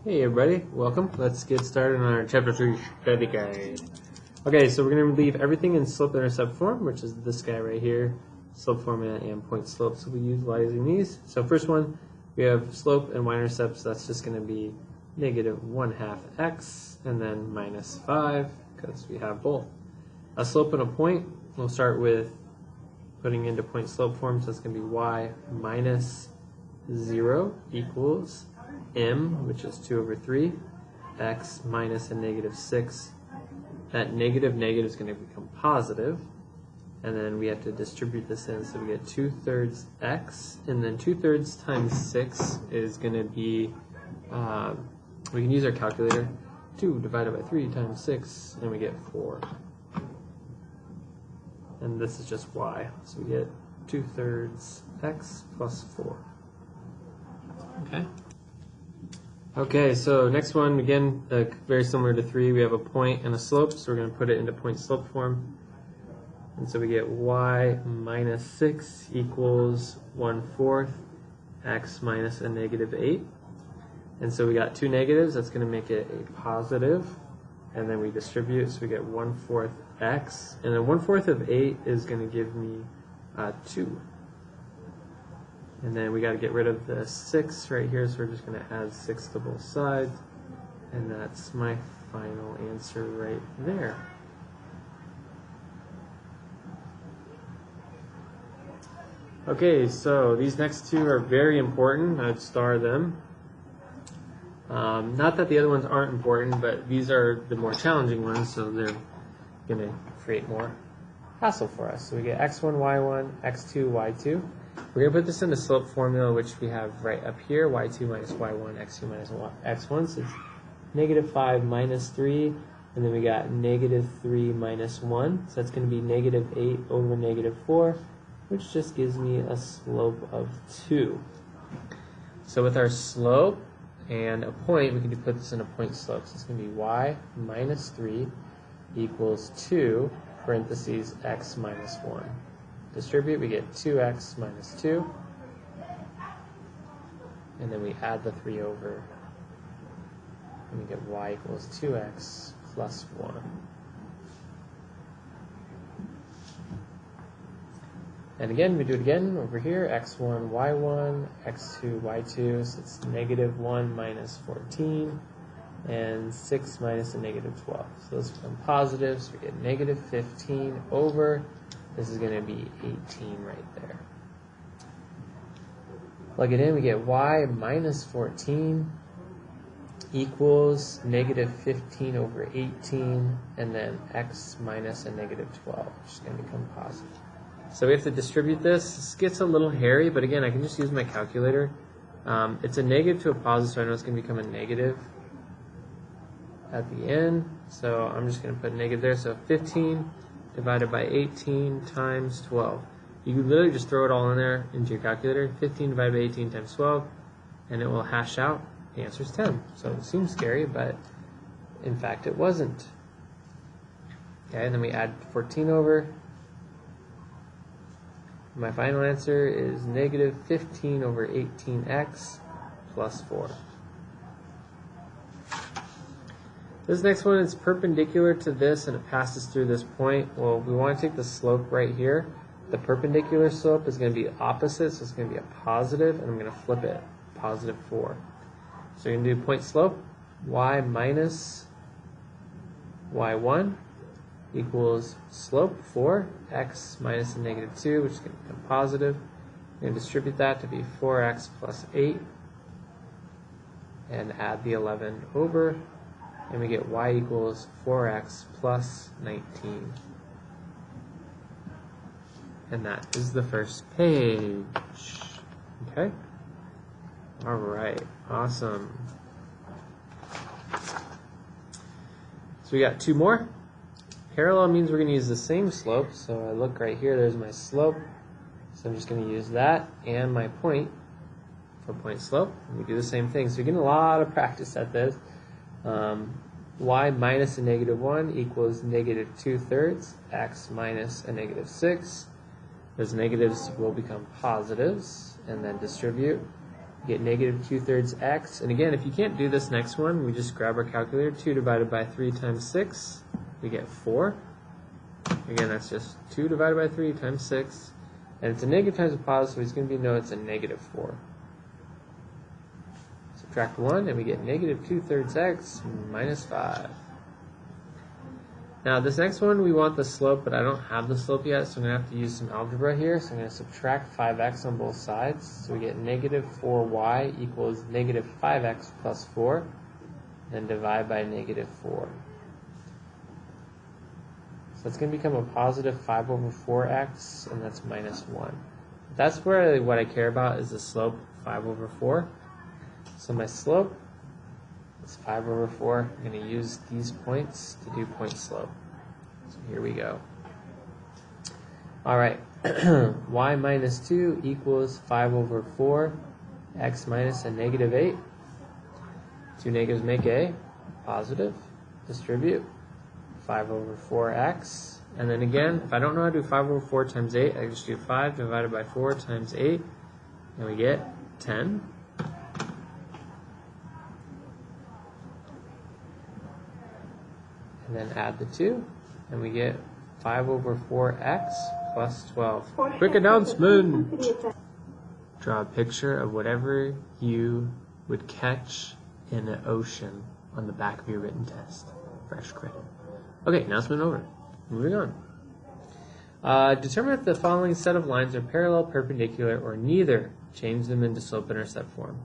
Hey everybody, welcome. Let's get started on our Chapter 3 study guide. Okay, so we're going to leave everything in slope-intercept form, which is this guy right here, slope formula and point slope. So we'll be utilizing these. So first one, we have slope and y-intercepts. That's just going to be negative 1/2 x and then minus 5 because we have both. A slope and a point, we'll start with putting into point slope form. So it's going to be y minus 0 equals m, which is 2 over 3, x minus a negative 6. That negative is going to become positive, and then we have to distribute this in, so we get 2/3 x, and then 2/3 times 6 is going to be, we can use our calculator, 2 divided by 3 times 6, and we get 4. And this is just y, so we get 2/3 x plus 4. Okay. Okay, so next one, again, very similar to 3, we have a point and a slope, so we're going to put it into point slope form. And so we get y minus 6 equals 1/4 x minus a negative 8. And so we got two negatives, that's going to make it a positive. And then we distribute, so we get 1/4 x. And then 1/4 of 8 is going to give me 2. And then we got to get rid of the 6 right here, so we're just going to add 6 to both sides. And that's my final answer right there. Okay, so these next two are very important. I'd star them. Not that the other ones aren't important, but these are the more challenging ones, so they're going to create more hassle for us. So we get x1, y1, x2, y2. We're going to put this in the slope formula, which we have right up here, y2 minus y1, x2 minus x1. So it's negative 5 minus 3, and then we got negative 3 minus 1. So that's going to be negative 8 over negative 4, which just gives me a slope of 2. So with our slope and a point, we can put this in a point slope. So it's going to be y minus 3 equals 2, parentheses, x minus 1. Distribute, we get 2x minus 2, and then we add the 3 over, and we get y equals 2x plus 1. And again, we do it again over here, x1, y1, x2, y2, so it's negative 1 minus 14, and 6 minus a negative 12. So those become positive, so we get negative 15 over, this is going to be 18 right there. Plug it in, we get y minus 14 equals negative 15 over 18, and then x minus a negative 12, which is going to become positive. So we have to distribute this. This gets a little hairy, but again, I can just use my calculator. It's a negative to a positive, so I know it's going to become a negative at the end. So I'm just going to put a negative there. So 15 divided by 18 times 12. You can literally just throw it all in there into your calculator. 15 divided by 18 times 12, and it will hash out. The answer is 10. So it seems scary, but in fact it wasn't. Okay, and then we add 14 over. My final answer is negative 15 over 18x plus 4. This next one is perpendicular to this, and it passes through this point. Well, we want to take the slope right here. The perpendicular slope is going to be opposite, so it's going to be a positive, and I'm going to flip it, positive 4. So you're going to do point slope, y minus y1 equals slope 4, x minus a negative 2, which is going to become positive. We're going to distribute that to be 4x plus 8, and add the 11 over. And we get y equals 4x plus 19. And that is the first page. Okay? Alright, awesome. So we got two more. Parallel means we're going to use the same slope. So I look right here, there's my slope. So I'm just going to use that and my point for point slope. And we do the same thing. So you're getting a lot of practice at this. Y minus a negative 1 equals negative 2/3, x minus a negative 6. Those negatives will become positives, and then distribute. get negative 2/3 x. And again, if you can't do this next one, we just grab our calculator. 2 divided by 3 times 6, we get 4. Again, that's just 2 divided by 3 times 6. And it's a negative times a positive, so it's going to be, no, it's a negative 4. Subtract 1, and we get negative 2/3 x minus 5. Now, this next one, we want the slope, but I don't have the slope yet, so I'm going to have to use some algebra here. So I'm going to subtract 5x on both sides. So we get negative 4y equals negative 5x plus 4, then divide by negative 4. So it's going to become a positive 5 over 4x, and that's minus 1. That's where what I care about is the slope, 5 over 4. So my slope is 5 over 4. I'm going to use these points to do point slope. So here we go. All right, y minus 2 equals 5 over 4, x minus a negative 8. Two negatives make a positive. Distribute 5 over 4x. And then again, if I don't know how to do 5 over 4 times 8, I just do 5 divided by 4 times 8, and we get 10. And then add the 2, and we get 5 over 4x plus 12. Quick announcement! Draw a picture of whatever you would catch in an ocean on the back of your written test. Fresh credit. Okay, announcement over. Moving on. Determine if the following set of lines are parallel, perpendicular, or neither. Change them into slope-intercept form.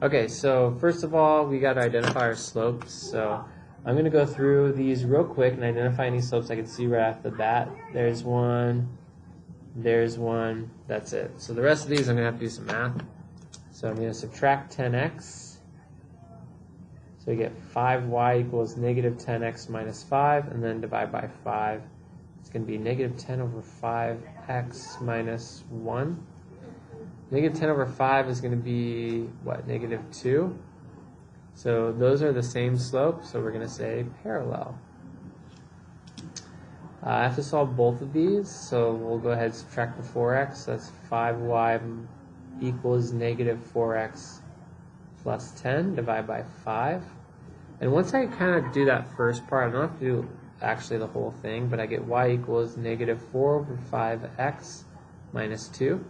Okay, so first of all, we got to identify our slopes. So I'm going to go through these real quick and identify any slopes I can see right off the bat. There's one, that's it. So the rest of these I'm going to have to do some math. So I'm going to subtract 10x. So we get 5y equals negative 10x minus 5, and then divide by 5. It's going to be negative 10 over 5x minus 1. Negative 10 over 5 is going to be, what, negative 2? So those are the same slope, so we're going to say parallel. I have to solve both of these, so we'll go ahead and subtract the 4x. That's 5y equals negative 4x plus 10, divide by 5. And once I kind of do that first part, I don't have to do actually the whole thing, but I get y equals negative 4 over 5x minus 2.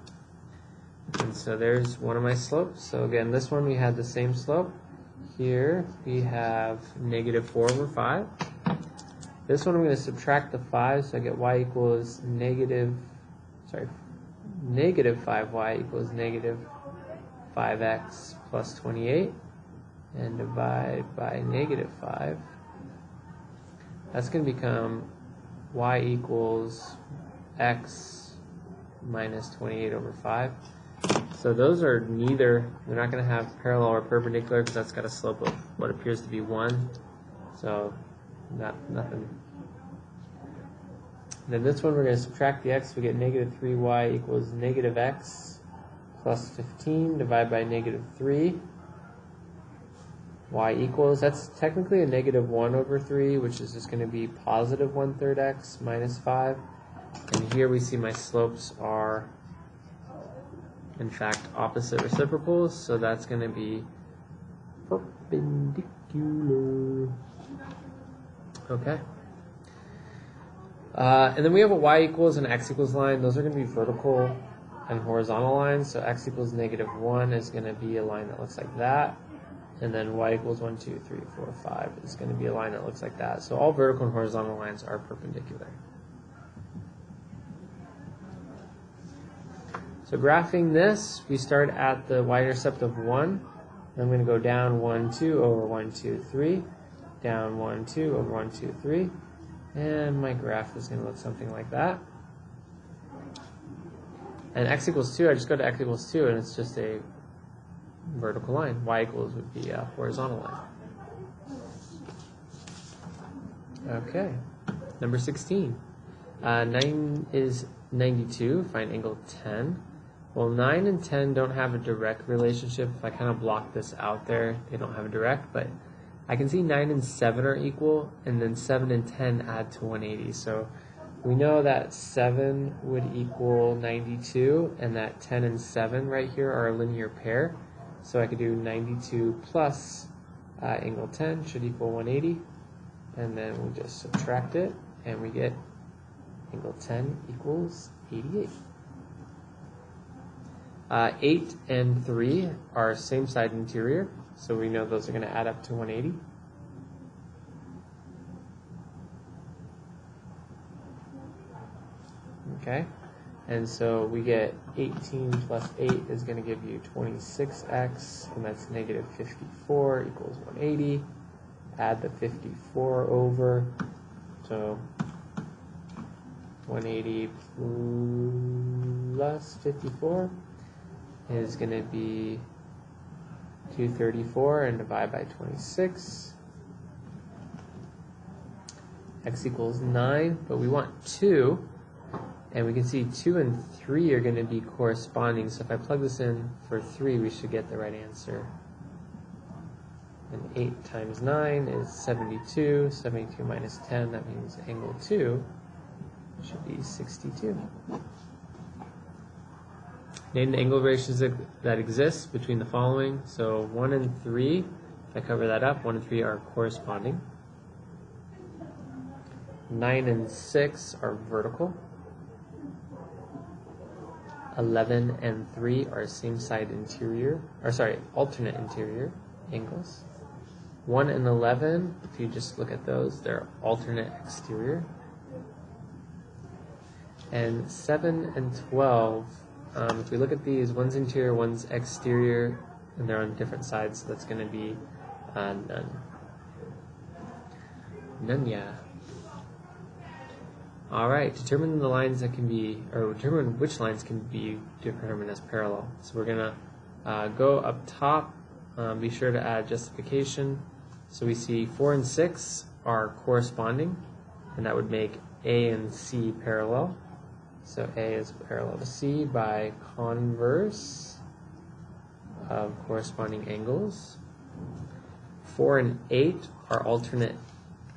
And so there's one of my slopes. So again, this one we had the same slope. Here we have negative 4 over 5. This one I'm going to subtract the 5, so I get y equals negative 5y equals negative 5x plus 28, and divide by negative 5. That's going to become y equals x minus 28 over 5. So those are neither, they're not going to have parallel or perpendicular because that's got a slope of what appears to be 1. So nothing. Then this one we're going to subtract the x, we get negative 3y equals negative x plus 15, divide by negative 3. Y equals, that's technically a negative 1 over 3, which is just going to be positive 1/3 x minus 5. And here we see my slopes are, in fact, opposite reciprocals, so that's going to be perpendicular. Okay. And then we have a y equals and x equals line. Those are going to be vertical and horizontal lines. So x equals negative 1 is going to be a line that looks like that. And then y equals 1, 2, 3, 4, 5 is going to be a line that looks like that. So all vertical and horizontal lines are perpendicular. So graphing this, we start at the y-intercept of 1. I'm going to go down 1, 2 over 1, 2, 3. Down 1, 2 over 1, 2, 3. And my graph is going to look something like that. And x equals 2, I just go to x equals 2, and it's just a vertical line. Y equals would be a horizontal line. Okay, number 16. 9 is 92, find angle 10. Well, 9 and 10 don't have a direct relationship. If I kind of block this out there, they don't have a direct, but I can see 9 and 7 are equal, and then 7 and 10 add to 180. So we know that 7 would equal 92, and that 10 and 7 right here are a linear pair. So I could do 92 plus angle 10 should equal 180. And then we just subtract it, and we get angle 10 equals 88. 8 and 3 are same side interior, so we know those are going to add up to 180. Okay, and so we get 18 plus 8 is going to give you 26x, and that's negative 54 equals 180. Add the 54 over, so 180 plus 54 is going to be 234, and divide by 26. X equals 9, but we want 2, and we can see 2 and 3 are going to be corresponding, so if I plug this in for 3, we should get the right answer. And 8 times 9 is 72. 72 minus 10, that means angle 2 should be 62. Name the angle ratios that exist between the following. So 1 and 3, if I cover that up, 1 and 3 are corresponding. 9 and 6 are vertical. 11 and 3 are same side interior, or sorry, alternate interior angles. 1 and 11, if you just look at those, they're alternate exterior. And 7 and 12, if we look at these, one's interior, one's exterior, and they're on different sides, so that's going to be none. None, yeah. Alright, determine the lines that can be, or determine which lines can be determined as parallel. So we're going to go up top, be sure to add justification. So we see 4 and 6 are corresponding, and that would make A and C parallel. So A is parallel to C by converse of corresponding angles. 4 and 8 are alternate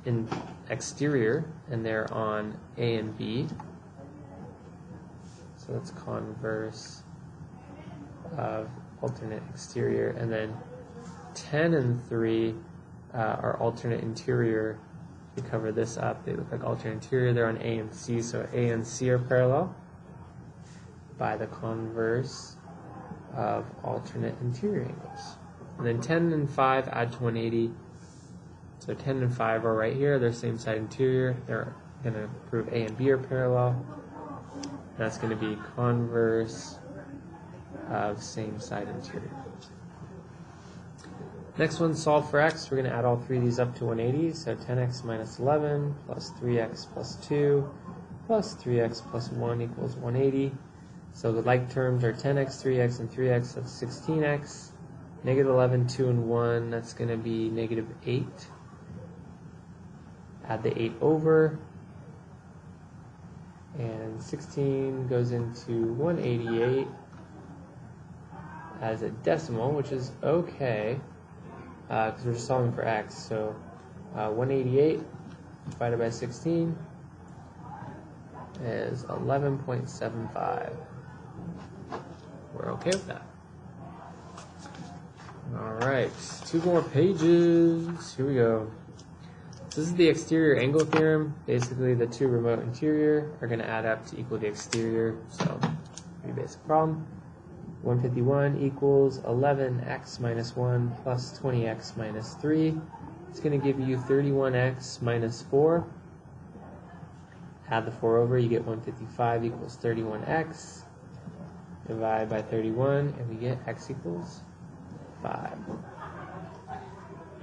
in exterior, and they're on A and B. So that's converse of alternate exterior. And then 10 and 3 are alternate interior. If you cover this up, they look like alternate interior. They're on A and C, so A and C are parallel by the converse of alternate interior angles. And then 10 and 5 add to 180. So 10 and 5 are right here. They're same side interior. They're going to prove A and B are parallel. That's going to be converse of same side interior. Next one, solve for x. We're going to add all three of these up to 180. So 10x minus 11 plus 3x plus 2 plus 3x plus 1 equals 180. So the like terms are 10x, 3x, and 3x. That's 16x. Negative 11, 2, and 1. That's going to be negative 8. Add the 8 over. And 16 goes into 188 as a decimal, which is okay. Because we're just solving for x. So 188 divided by 16 is 11.75. We're okay with that. Alright, 2 more pages. Here we go. So this is the exterior angle theorem. Basically, the two remote interior are going to add up to equal the exterior. So, pretty basic problem. 151 equals 11x minus 1 plus 20x minus 3. It's going to give you 31x minus 4. Add the 4 over, you get 155 equals 31x. Divide by 31, and we get x equals 5.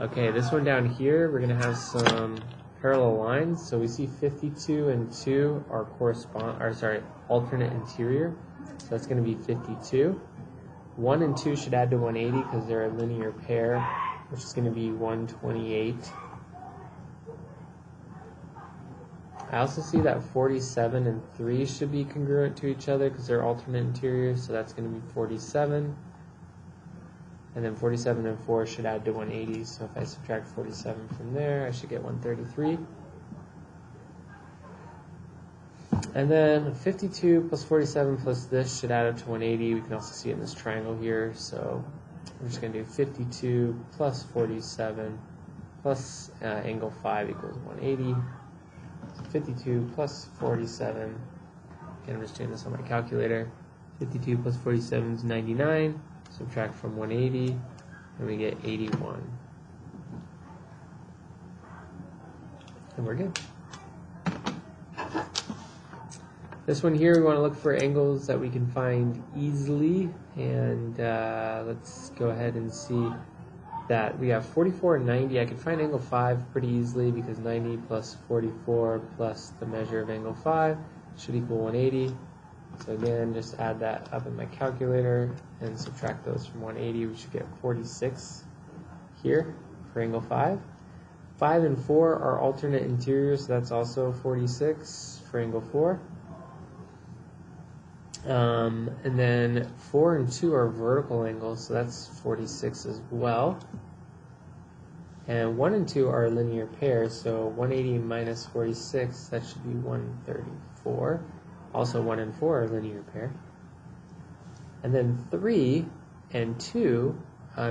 Okay, this one down here, we're going to have some parallel lines. So we see 52 and 2 are alternate interior. So that's going to be 52. 1 and 2 should add to 180 because they're a linear pair, which is going to be 128. I also see that 47 and 3 should be congruent to each other because they're alternate interiors, so that's going to be 47. And then 47 and 4 should add to 180, so if I subtract 47 from there, I should get 133. And then 52 plus 47 plus this should add up to 180. We can also see it in this triangle here, so we're just going to do 52 plus 47 plus angle 5 equals 180. So 52 plus 47, again, I'm just doing this on my calculator. 52 plus 47 is 99. Subtract from 180, and we get 81. And we're good. This one here, we want to look for angles that we can find easily, and let's go ahead and see that we have 44 and 90. I can find angle 5 pretty easily because 90 plus 44 plus the measure of angle 5 should equal 180. So again, just add that up in my calculator and subtract those from 180. We should get 46 here for angle 5. 5 and 4 are alternate interiors, so that's also 46 for angle 4. And then 4 and 2 are vertical angles, so that's 46 as well. And 1 and 2 are linear pairs, so 180 minus 46, that should be 134. Also 1 and 4 are linear pair. And then 3 and 2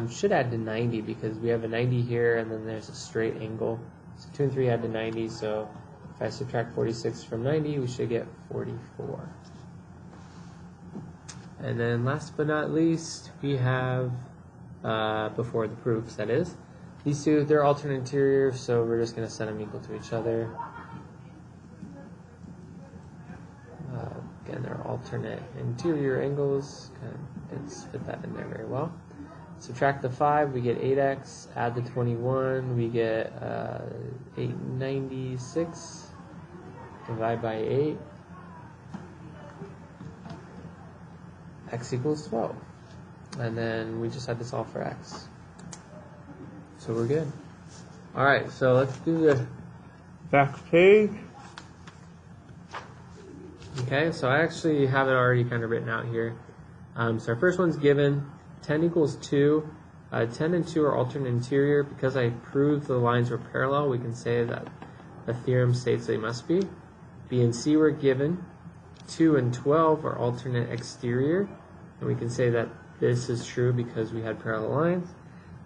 should add to 90 because we have a 90 here and then there's a straight angle. So 2 and 3 add to 90, so if I subtract 46 from 90, we should get 44. And then last but not least, we have, before the proofs, that is, these two, they're alternate interior, so we're just going to set them equal to each other. Again, they're alternate interior angles. Let's fit that in there very well. Subtract the 5, we get 8x. Add the 21, we get 896. Divide by 8. X equals 12. And then we just had to solve for x. So we're good. Alright, so let's do the back page. Okay, so I actually have it already kind of written out here. So our first one's given, 10 equals 2. 10 and 2 are alternate interior. Because I proved the lines were parallel, we can say that the theorem states they must be. B and C were given. 2 and 12 are alternate exterior. And we can say that this is true because we had parallel lines.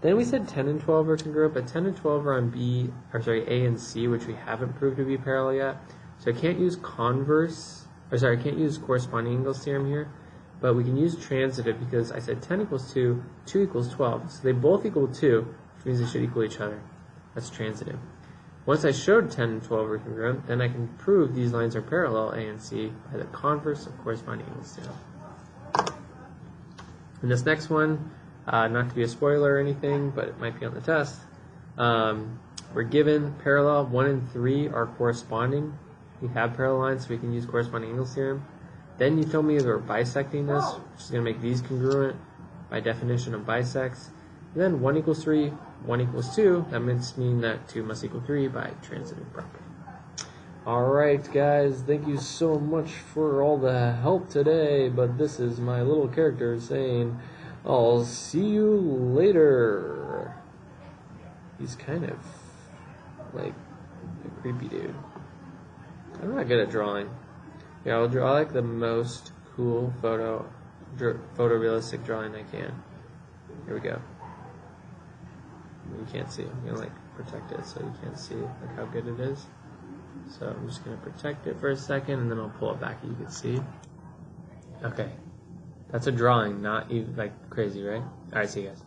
Then we said 10 and 12 are congruent, but 10 and 12 are on A and C, which we haven't proved to be parallel yet. So I can't use I can't use corresponding angles theorem here, but we can use transitive because I said 10 equals 2, 2 equals 12. So they both equal 2, which means they should equal each other. That's transitive. Once I showed 10 and 12 are congruent, then I can prove these lines are parallel, A and C, by the converse of corresponding angles theorem. And this next one, not to be a spoiler or anything, but it might be on the test. We're given parallel 1 and 3 are corresponding. We have parallel lines, so we can use corresponding angles theorem. Then you told me that we're bisecting this, which is going to make these congruent by definition of bisects. And then 1 equals 3, 1 equals 2. That must mean that 2 must equal 3 by transitive property. Alright guys, thank you so much for all the help today, but this is my little character saying, I'll see you later. He's kind of like a creepy dude. I'm not good at drawing. Yeah, I'll draw like the most cool photorealistic drawing I can. Here we go. You can't see. I'm gonna like protect it so you can't see like how good it is. So I'm just gonna protect it for a second and then I'll pull it back and you can see. Okay. That's a drawing, not even like crazy, right? Alright, see you guys.